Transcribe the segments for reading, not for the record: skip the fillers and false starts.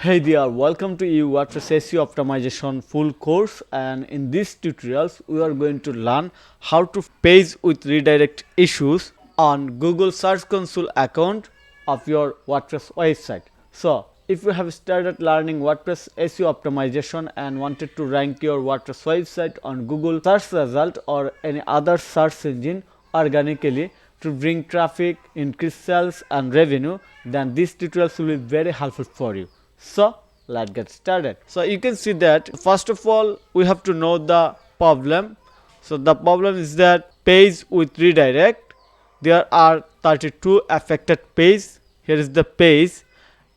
Hey there, welcome to WordPress SEO optimization full course, and in this tutorials we are going to learn how to page with redirect issues on Google Search Console account of your WordPress website. So if you have started learning WordPress SEO optimization and wanted to rank your WordPress website on Google search result or any other search engine organically to bring traffic, increase sales and revenue, then this tutorial will be very helpful for you. So let's get started. So you can see that first of all we have to know the problem. So the problem is that page with redirect, there are 32 affected pages. Here is the page,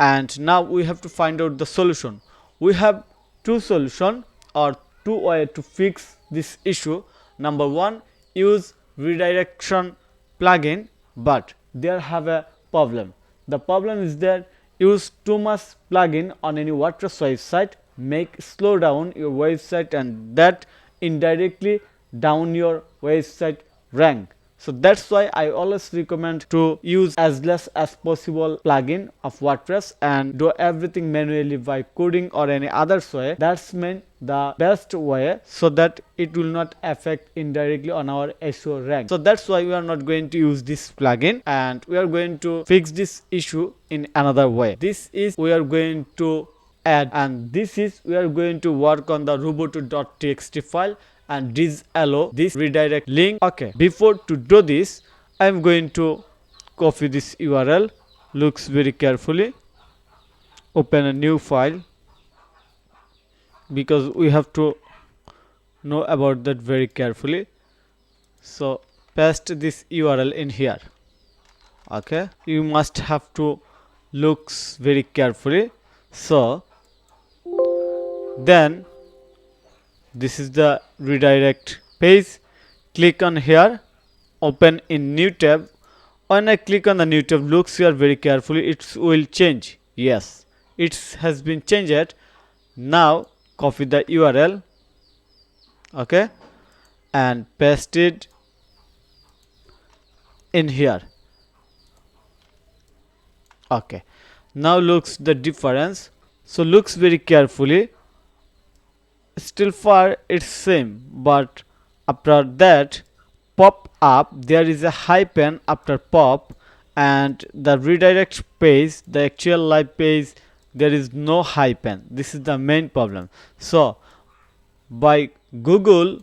and now we have to find out the solution. We have two solution or two way to fix this issue. Number one, use redirection plugin, but there have a problem. The problem is that use too much plugin on any WordPress website make slow down your website, and that indirectly down your website rank. So that's why I always recommend to use as less as possible plugin of WordPress and do everything manually by coding or any other way. That's mean the best way, so that it will not affect indirectly on our SEO rank. So that's why we are not going to use this plugin, and we are going to fix this issue in another way. This is we are going to add, and this is we are going to work on the robots.txt file and disallow this redirect link. Okay, before to do this, I am going to copy this URL. Looks very carefully. Open a new file, because we have to know about that very carefully. So paste this URL in here. Okay, you must have to looks very carefully. So then this is the redirect page. Click on here, open in new tab. When I click on the new tab, looks here very carefully, it will change. Yes, it has been changed. Now copy the URL, okay, and paste it in here. Okay, now looks the difference. So looks very carefully, still far it's same, but after that pop up there is a hyphen after pop, and the redirect page, the actual live page, there is no hyphen. This is the main problem. So by Google,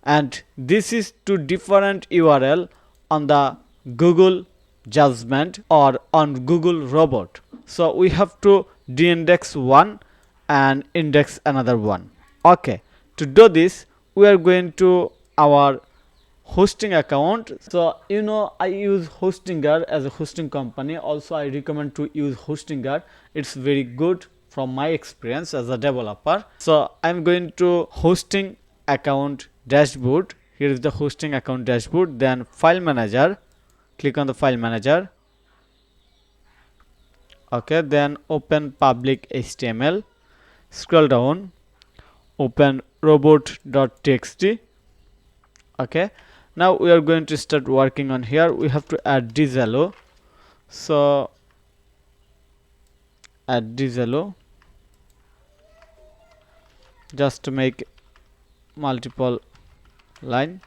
and this is two different URL on the Google judgment or on Google robot. So we have to de-index one and index another one. Okay, to do this we are going to our hosting account. So you know I use Hostinger as a hosting company. Also I recommend to use Hostinger. It's very good from my experience as a developer. So I'm going to hosting account dashboard. Here is the hosting account dashboard. Then file manager, click on the file manager. Okay, then open public HTML, scroll down, open robot.txt. okay, now we are going to start working on here. We have to add disallow. So add disallow just to make multiple line.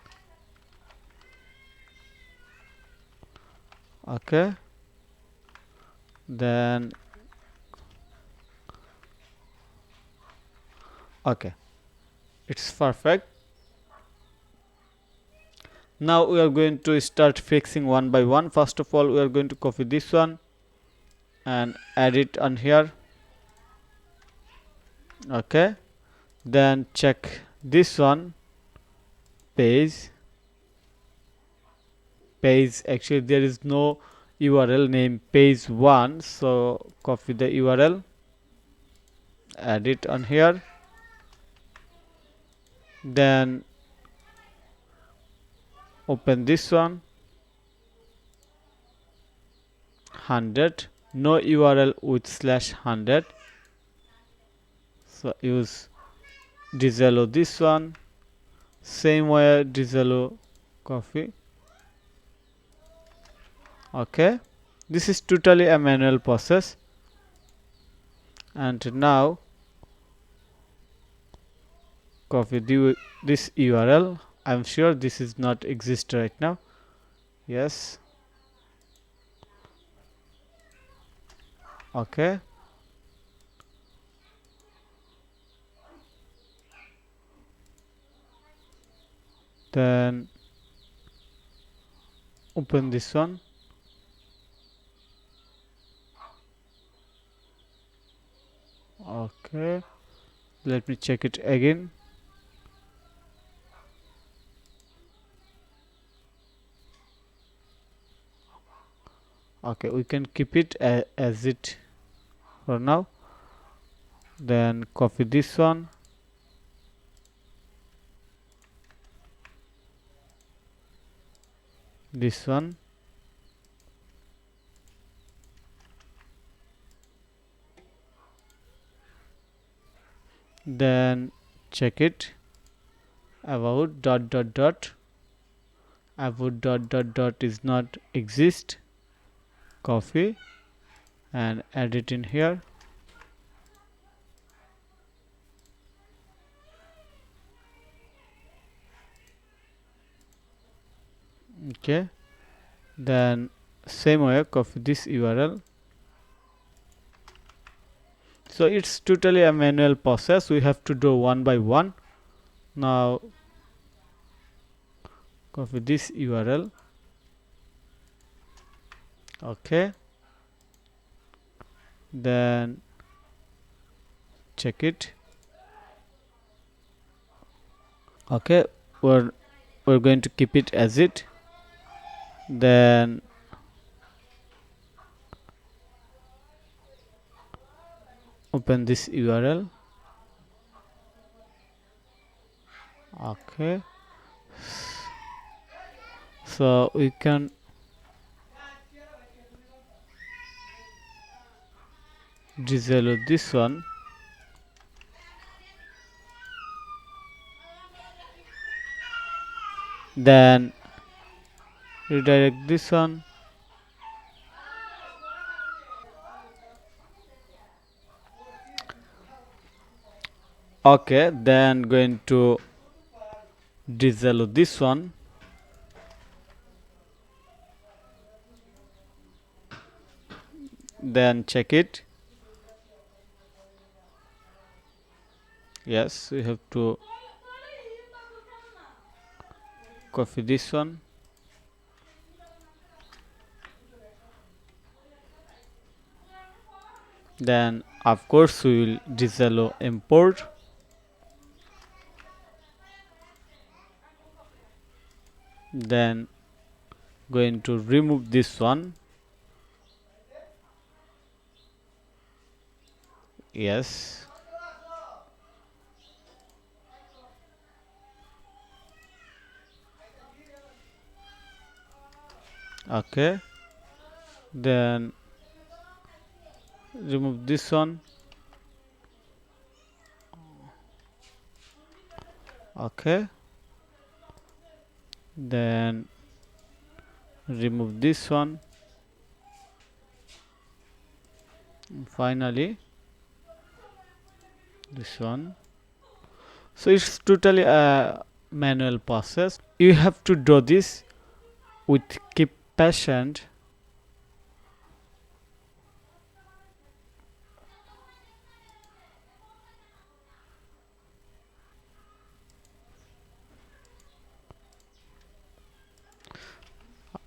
Okay, then okay, it's perfect. Now we are going to start fixing one by one. First of all, we are going to copy this one and add it on here. Okay, then check this one, page. Actually there is no URL name page 1, so copy the URL, add it on here. Then open this one, 100, no URL with /100. So use disallow this one, same way disallow copy. Okay, this is totally a manual process. and now copy this URL. I'm sure this is not exist right now. Yes. Okay. Then open this one. Okay. Let me check it again. Okay, we can keep it as it for now. Then copy this one. This one. Then check it. About about is not exist. Copy and add it in here. Okay. Then same way copy this URL. So it's totally a manual process. We have to do one by one. Now copy this URL. Okay. Then check it. Okay, we're going to keep it as it. Then open this URL. Okay, so we can disable this one. Then redirect this one. Okay, then going to disable this one. Then check it. Yes, we have to copy this one. Then of course we will disable import. Then going to remove this one. Yes. Okay. Then remove this one. Okay. Then remove this one. And finally this one. So it's totally a manual process. You have to do this with keep patient.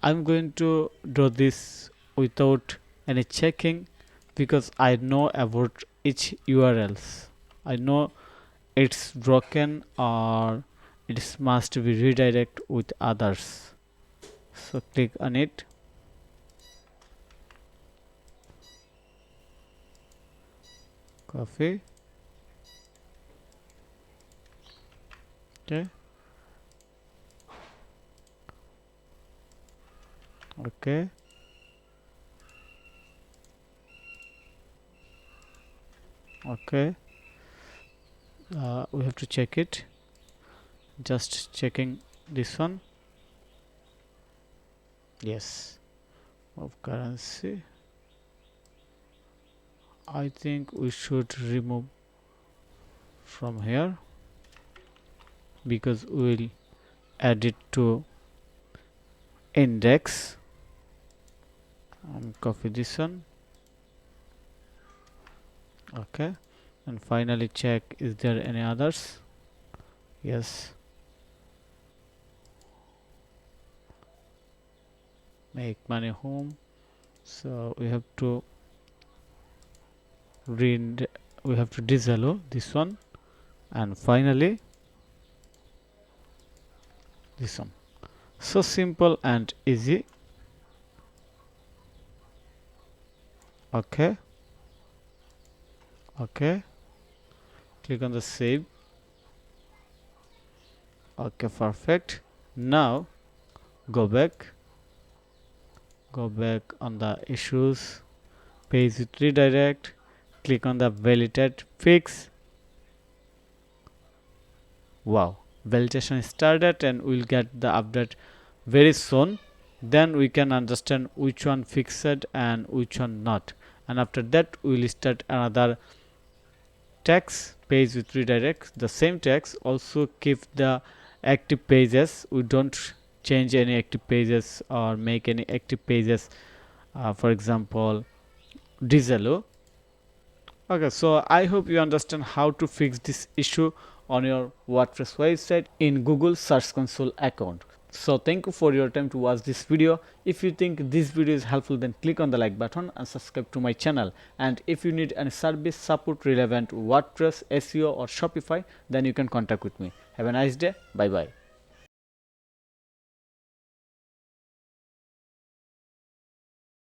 I'm going to do this without any checking because I know about each URLs. I know it's broken or it must be redirect with others. So click on it. Copy. Okay. Okay. Okay. We have to check it. Just checking this one. Yes. Of currency. I think we should remove from here because we will add it to index and copy this one. Okay, and finally check is there any others. Yes, make money home, so we have to disavow this one, and finally this one. So simple and easy. Okay, click on the save. Okay, perfect. Now go back on the issues page with redirect, click on the validate fix. Wow, validation started and we'll get the update very soon. Then we can understand which one fixed and which one not, and after that we will start another text page with redirect. The same text also keep the active pages. We don't change any active pages or make any active pages, for example disavow. Okay, so I hope you understand how to fix this issue on your WordPress website in Google Search Console account. So thank you for your time to watch this video. If you think this video is helpful, then click on the like button and subscribe to my channel. And if you need any service support relevant WordPress, SEO or Shopify, then you can contact with me. Have a nice day. Bye bye.